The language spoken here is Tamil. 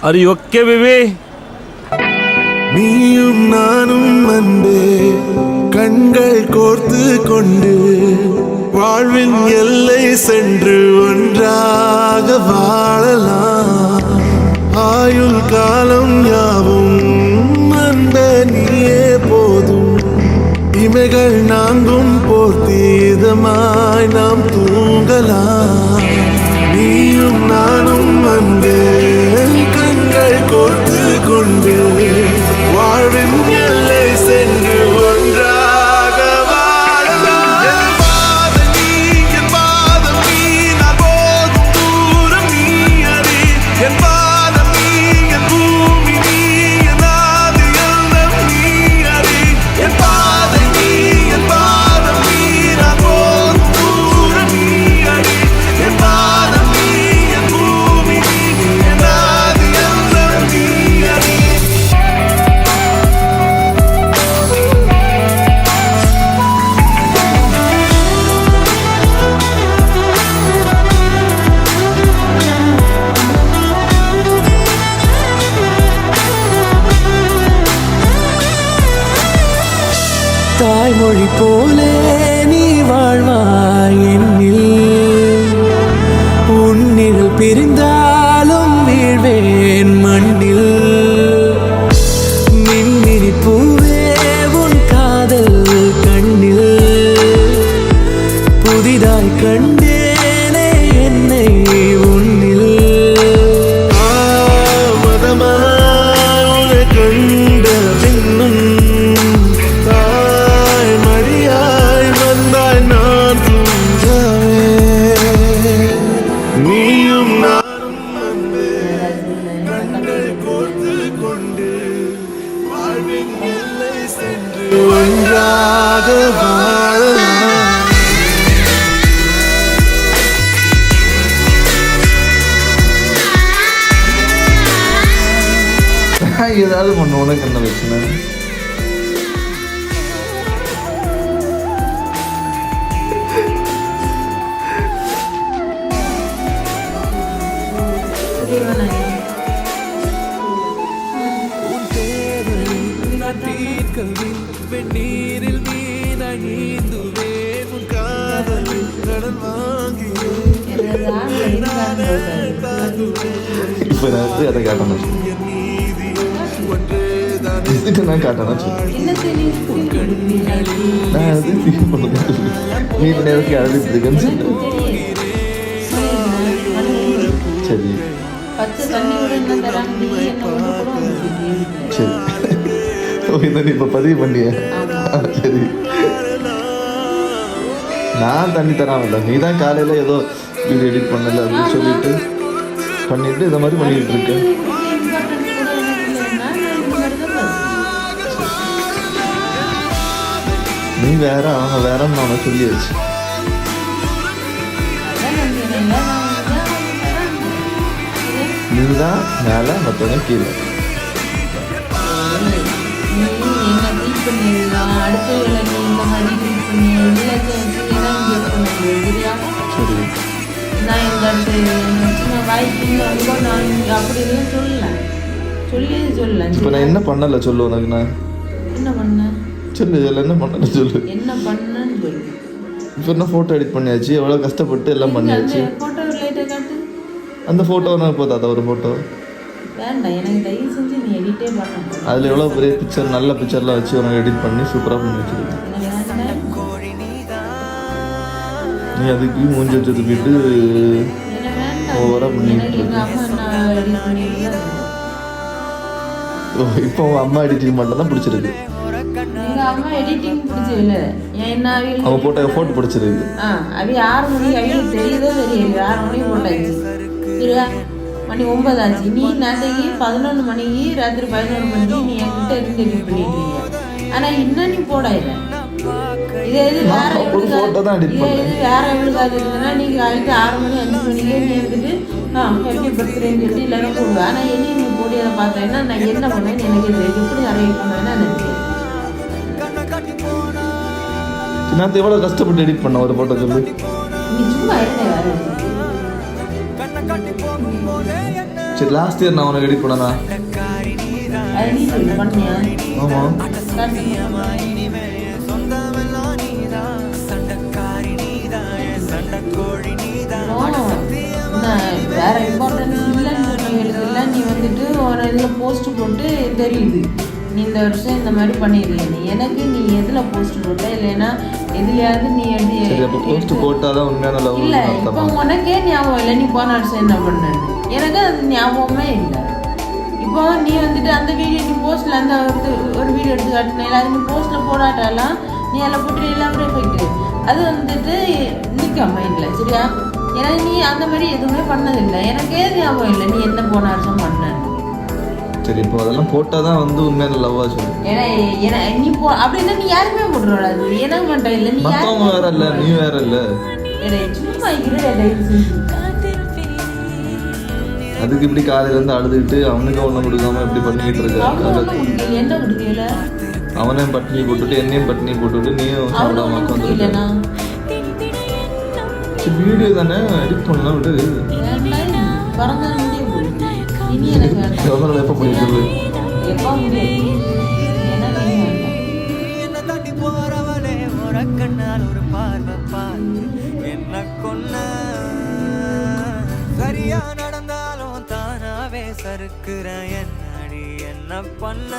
Are you okay, baby? நீயும் நானும் அன்பே கண்கள் கோர்த்து கொண்டு வாழ்வின் எல்லை சென்று ஒன்றாக வாழலாம். ஆயுள் காலம் யாவும் அன்பே நீயே போதும். இமைகள் நான்கும் போர்த்தி இதமாய் நாம் தூங்கலாம். நீயும் நானும் அன்பே கண்கள் கோர்த்து கொண்டு வாழ்வின் எல்லை சென்று ஒன்றாக வாழலாம். என் பாதம் நீ, என் பாதம் நீ, நான் போகும் தூரம் நீ அறி. என் பாதம் நீ, என் பூமி நீ, என் ஆதி எல்லாம் நீ அறி. என் பாதம் நீ, என் பாதம் நீ, நான் போகும் தூரம் நீ அறி. என் பாதம் நீ, என் பூமி நீ, என் ஆதி எல்லாம் நீ அறி. தாய்மொழி போலே நீ வாழ்வாய் என்னில். உன்னில் பிரிந்தாலும் வீழ்வேன் மண்ணில். மின்மினி பூவே உன் காதல் கண்ணில் புதிதாய் கண்டேனே என்னை உன்னில். மதமாய் உன்னை கண்ட பின்னும் தாய் மடியாய் வந்தாய் நான் தூங்கவே. நீயும் நானும் அன்பே கண்கள் கோர்த்து கொண்டு வாழ்வின் எல்லை சென்று ஒன்றாக வாழலாம். ஏதாவது பண்ண உனக்கு என்ன பிரச்சனை? வெந்நீரில் மீனாய் நீந்துவேன் உன் காதலில் கடன் வாங்கி இப்போ நான் வந்து அதை காட்டணும் நான் காட்டணும் நான் அது நீ நேரத்துக்கு அழுதுக்குன்னு சரி சரி ஓகே நீ இப்போ பதிவு பண்ணிய சரி நான் தண்ணி தராமல்ல நீ தான் காலையில் ஏதோ வீடியோ எடிட் பண்ணல அப்படின்னு சொல்லிட்டு பண்ணிட்டு இதை மாதிரி பண்ணிட்டு இருக்கேன். நீ வேற அவங்க வேறன்னு நான் சொல்லியாச்சு. நீ தான் மேலே மற்றவங்க கீழே. சரி இப்போ நான் என்ன பண்ணல சொல்லு உனக்கு. நான் என்ன பண்ண சொல்லு இதில் என்ன பண்ணல சொல்லு. என்ன பண்ணன்னு சொல்லு. இப்போ என்ன ஃபோட்டோ எடிட் பண்ணியாச்சு எவ்வளோ கஷ்டப்பட்டு எல்லாம் பண்ணியாச்சு. ஃபோட்டோ லைட்டை காட்டு. அந்த ஃபோட்டோ நான் போதா ஒரு ஃபோட்டோ வேண்டாம் எனக்கு தயவு செஞ்சு நீ எடிட்டே பண்ண. அதில் எவ்வளோ பெரிய பிக்சர் நல்ல பிக்சர்லாம் வச்சு உனக்கு எடிட் பண்ணி சூப்பராக பண்ணி வச்சுருக்கேன். நீ அதுக்கு மூஞ்சி வச்சது போயிட்டு ஓவராக பண்ணிட்டு இப்போ உங்கள் அம்மா எடிட்டிங் மட்டும் தான் பிடிச்சிருக்கு. அம்மா எடிட்டிங் பிடிச்சதில்ல என்ன அவங்க ஃபோட்டோ பிடிச்சிருக்கு. அது 6 மணி அவங்களுக்கு தெரியுதோ தெரியல 6 மணி போட்டாச்சு. மணி 9 ஆச்சு. நீ நேற்றைக்கு 11 மணிக்கு ராத்திரி 11 மணிக்கு நீ என்கிட்ட இருந்து எடிட் பண்ணிட்டு இருக்கீங்க. ஆனால் இன்னும் நீ போடாயில இதே இது வேற வேற எவ்வளோக்காக இருந்ததுன்னா நீங்கள் காலைக்கு 6 மணி 5 மணிக்கே நீ இருந்துட்டு ஹாப்பி பர்த்டேன்னு சொல்லி எல்லாரும் போடுவேன். ஆனால் இனி நீ போடியதை பார்த்தேன்னா நான் என்ன பண்ணுவேன்னு எனக்கு தெரியும். எப்படி நிறைய பண்ணுவேன்னா எனக்கு நான் எவ்வளோ கஷ்டப்பட்டு எடிட் பண்ண ஒரு ஃபோட்டோ சொல்லு. நீ சும்மா இருந்தே வேற சரி லாஸ்ட் இயர் நான் உனக்கு எடிட் பண்ணனா? அது நீ சொல்லு பண்ணியா? ஆமாம். வேற இம்பார்ட்டன்ஸ் இல்லைன்னு சொன்னவங்களுக்கு நீ வந்துட்டு ஒரு இதில் போஸ்ட் போட்டு தெரியுது நீ இந்த வருஷம் இந்த மாதிரி பண்ணிடுறீங்க. எனக்கு நீ எதில் போஸ்ட் போட்ட இல்லைன்னா எதுலையாவது நீ போஸ்ட் போட்டாதான் உண்மையான லவ் இல்லை. இப்போ உனக்கே ஞாபகம் இல்லை நீ போன வருஷம் என்ன பண்ணேன்னு. எனக்கு அது ஞாபகமே இல்லை. இப்போ நீ வந்துட்டு அந்த வீடியோ நீ போஸ்ட்டில் அந்த ஒரு வீடியோ எடுத்து காட்டினா அது நீ போஸ்ட்டில் போடாட்டாலாம் நீ அதில் போட்டு எல்லாமே எஃபெக்ட் அது வந்துட்டு நிற்க மைண்டில் சரியா. ஏன்னா நீ அந்த மாதிரி எதுவுமே பண்ணதில்லை. எனக்கே ஞாபகம் இல்லை நீ என்ன போன வருஷம் பண்ண. சரி இப்போ அதெல்லாம் போட்டாதான் வந்து உண்மையான லவ்வா சொல்லு. ஏன்னா நீ அப்படின்னா நீ யாருமே போட்டுறோட அது எனக்கு மட்டும் இல்லை. நீ மற்றவங்க வேற இல்லை நீ வேற இல்லை. சும்மா அதுக்கு இப்படி காலையில இருந்து அழுதுகிட்டு அவனுக்கு ஒன்றும் கொடுக்காம இப்படி பண்ணிக்கிட்டு இருக்க. என்ன கொடுக்கல அவனையும் பட்டினி போட்டுட்டு என்னையும் பட்டினி போட்டுட்டு நீயும் சாப்பிடாம உட்காந்து வீடியோ தானே எடிட் பண்ணலாம் விடு. எவ்வளோ எப்போ பண்ணிட்டு ஒரு பார்வை பார்த்து என்ன கொன்ன சரியா நடந்தாலும் தானாவே சறுக்குற என்னடி என்ன பண்ண